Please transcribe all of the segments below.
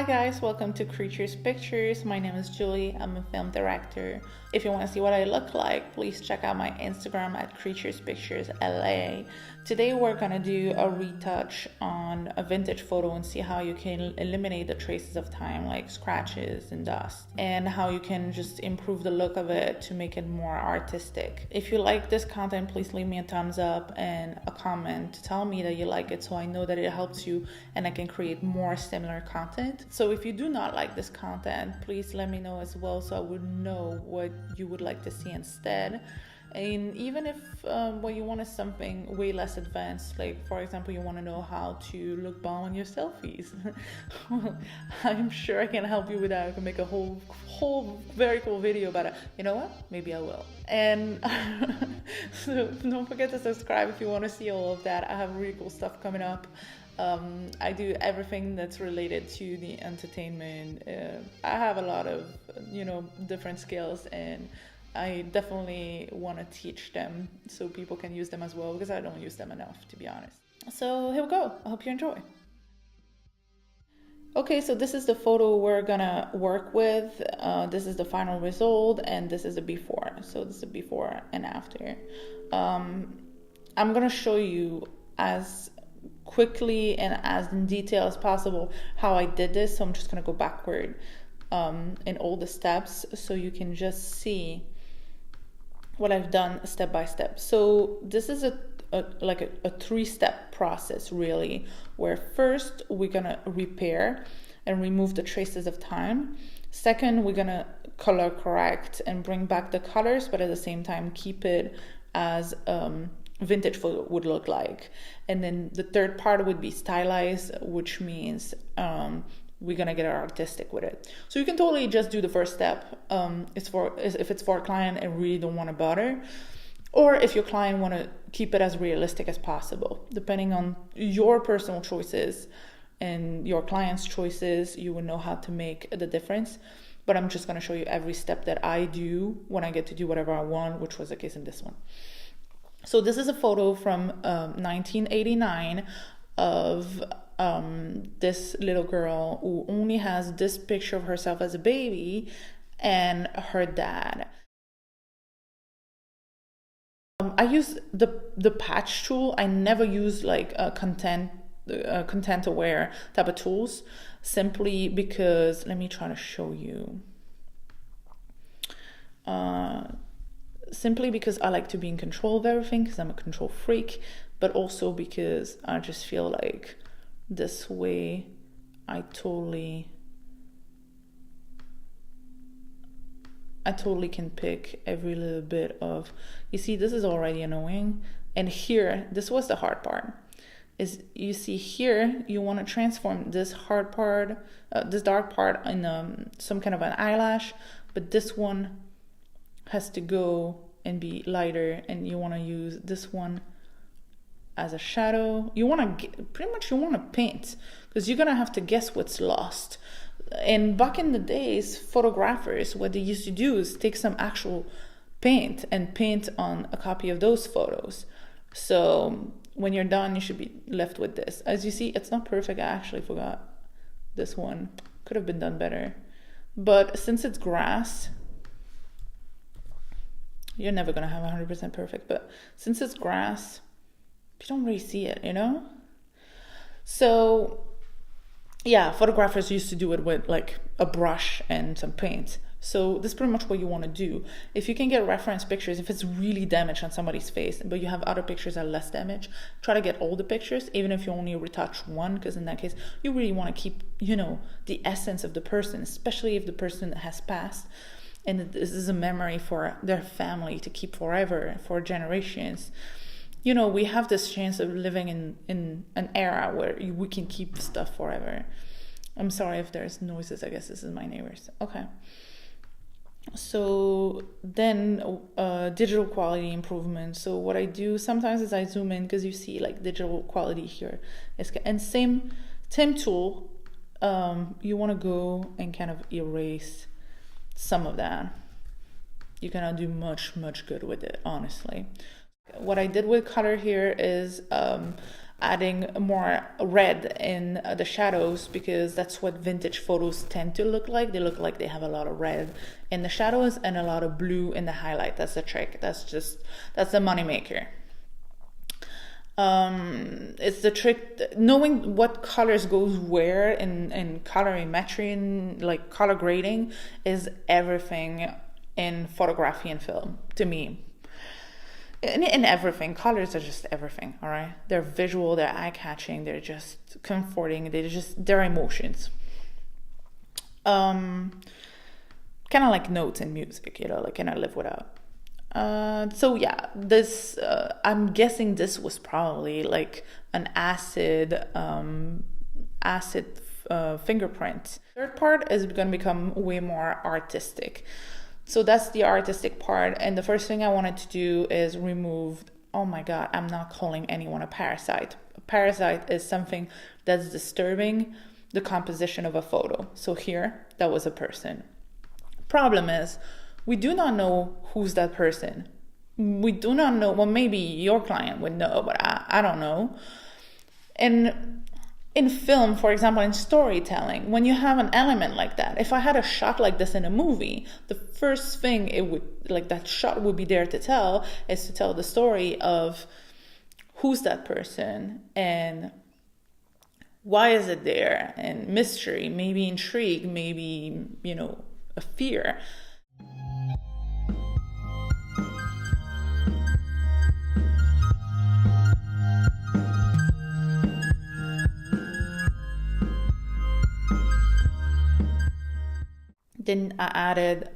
guys, welcome to Creatures Pictures. My name is Julie. I'm a film director. If you want to see what I look like, please check out my Instagram at Creatures Pictures LA. Today we're gonna do a retouch on a vintage photo and see how you can eliminate the traces of time like scratches and dust, and how you can just improve the look of it to make it more artistic. If you like this content, please leave me a thumbs up and a comment to tell me that you like it so I know that it helps you and I can create more similar content. So if you do not like this content, please let me know as well so I would know what you would like to see instead. And even if what you want is something way less advanced, like for example, you want to know how to look bomb on your selfies, I'm sure I can help you with that. I can make a whole very cool video about it. You know what? Maybe I will. And so don't forget to subscribe if you want to see all of that. I have really cool stuff coming up. I do everything that's related to the entertainment. I have a lot of, different skills, and I definitely want to teach them so people can use them as well, because I don't use them enough, to be honest. So here we go. I hope you enjoy. Okay, so this is the photo we're gonna work with. This is the final result, and this is the before. So this is the before and after. I'm gonna show you as quickly and as in detail as possible how I did this. So I'm just gonna go backward in all the steps so you can just see what I've done step by step. So this is a three-step process really, where first we're gonna repair and remove the traces of time. Second, we're gonna color correct and bring back the colors, but at the same time keep it as vintage photo would look like. And then the third part would be stylize, which means we're gonna get artistic with it. So you can totally just do the first step. If it's for a client and really don't want to bother, or if your client want to keep it as realistic as possible. Depending on your personal choices and your client's choices, you will know how to make the difference. But I'm just gonna show you every step that I do when I get to do whatever I want, which was the case in this one. So this is a photo from 1989 of this little girl who only has this picture of herself as a baby and her dad. I use the patch tool. I never use like a content aware type of tools, simply because, let me try to show you. Simply because I like to be in control of everything, because I'm a control freak, but also because I just feel like this way I totally can pick every little bit of, you see, this is already annoying. And here, this was the hard part, is you see here, you want to transform this hard part, this dark part in some kind of an eyelash, but this one has to go and be lighter, and you want to use this one as a shadow. You want to paint, because you're gonna have to guess what's lost. And back in the days, photographers, what they used to do is take some actual paint and paint on a copy of those photos. So when you're done, you should be left with this. As you see, it's not perfect. I actually forgot this one. Could have been done better. But since it's grass, you're never gonna have 100% perfect. But since it's grass, you don't really see it, So yeah, photographers used to do it with like a brush and some paint. So this is pretty much what you want to do. If you can get reference pictures, if it's really damaged on somebody's face, but you have other pictures that are less damaged, try to get all the pictures, even if you only retouch one, because in that case, you really want to keep, the essence of the person, especially if the person has passed. And this is a memory for their family to keep forever, for generations. We have this chance of living in an era where we can keep stuff forever. I'm sorry if there's noises. I guess this is my neighbors. Okay. So then digital quality improvement. So what I do sometimes is I zoom in, because you see like digital quality here. And same tool, you want to go and kind of erase some of that. You cannot do much good with it, honestly. What I did with color here is adding more red in the shadows, because that's what vintage photos tend to look like. They look like they have a lot of red in the shadows and a lot of blue in the highlight. That's the trick. That's the money maker. It's the trick, knowing what colors goes where in colorimetry and like color grading is everything in photography and film, to me. In everything, colors are just everything. All right, they're visual, they're eye-catching, they're just comforting, they're emotions. Kind of like notes in music, you know, like cannot live without. So yeah, this I'm guessing this was probably like an acid fingerprint. Third part is going to become way more artistic. So that's the artistic part. And the first thing I wanted to do is remove, oh my God, I'm not calling anyone a parasite. A parasite is something that's disturbing the composition of a photo. So here, that was a person. Problem is, we do not know who's that person. We do not know, well, maybe your client would know, but I don't know. And in film, for example, in storytelling, when you have an element like that, if I had a shot like this in a movie, the first thing that shot would be there to tell is to tell the story of who's that person and why is it there, and mystery, maybe intrigue, maybe, you know, a fear. Then I added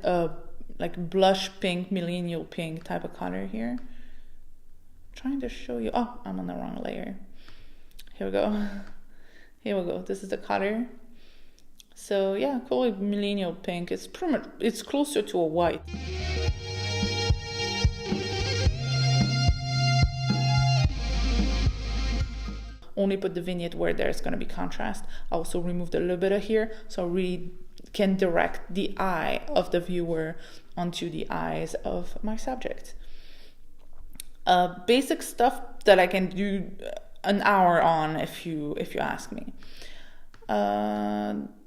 a like blush pink, millennial pink type of color here. I'm trying to show you. Oh, I'm on the wrong layer. Here we go. Here we go. This is the color. So yeah, call it millennial pink. It's pretty much, it's closer to a white. Only put the vignette where there's going to be contrast. I also removed a little bit of here, so I really can direct the eye of the viewer onto the eyes of my subject. Basic stuff that I can do an hour on if you ask me.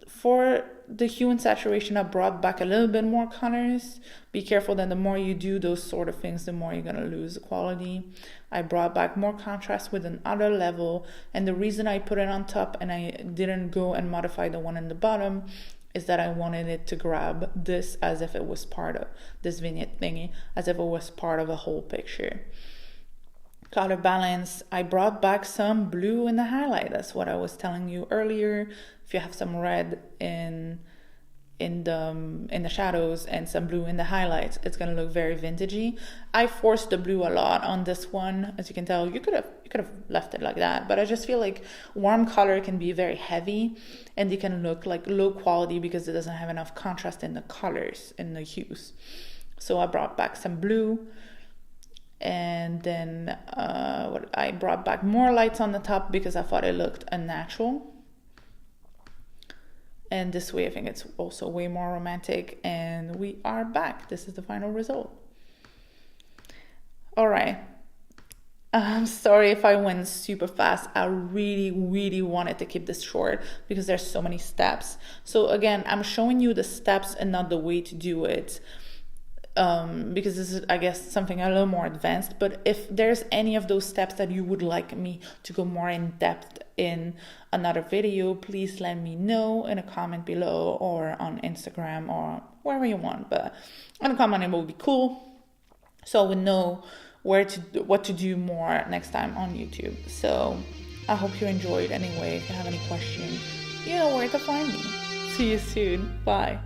For the hue and saturation, I brought back a little bit more colors. Be careful that the more you do those sort of things, the more you're going to lose the quality. I brought back more contrast with another level, and the reason I put it on top and I didn't go and modify the one in the bottom is that I wanted it to grab this as if it was part of this vignette thingy, as if it was part of a whole picture. Color balance, I brought back some blue in the highlight. That's what I was telling you earlier. If you have some red in the shadows and some blue in the highlights, it's gonna look very vintagey. I forced the blue a lot on this one. As you can tell, you could have left it like that, but I just feel like warm color can be very heavy and they can look like low quality because it doesn't have enough contrast in the colors, in the hues. So I brought back some blue. And then I brought back more lights on the top because I thought it looked unnatural. And this way I think it's also way more romantic, and we are back. This is the final result. All right. I'm sorry if I went super fast. I really, really wanted to keep this short because there's so many steps. So again, I'm showing you the steps and not the way to do it. Because this is, I guess, something a little more advanced. But if there's any of those steps that you would like me to go more in depth in another video, please let me know in a comment below or on Instagram or wherever you want. But in a comment, it will be cool, so I would know what to do more next time on YouTube. So I hope you enjoyed anyway. If you have any questions, you know where to find me. See you soon. Bye.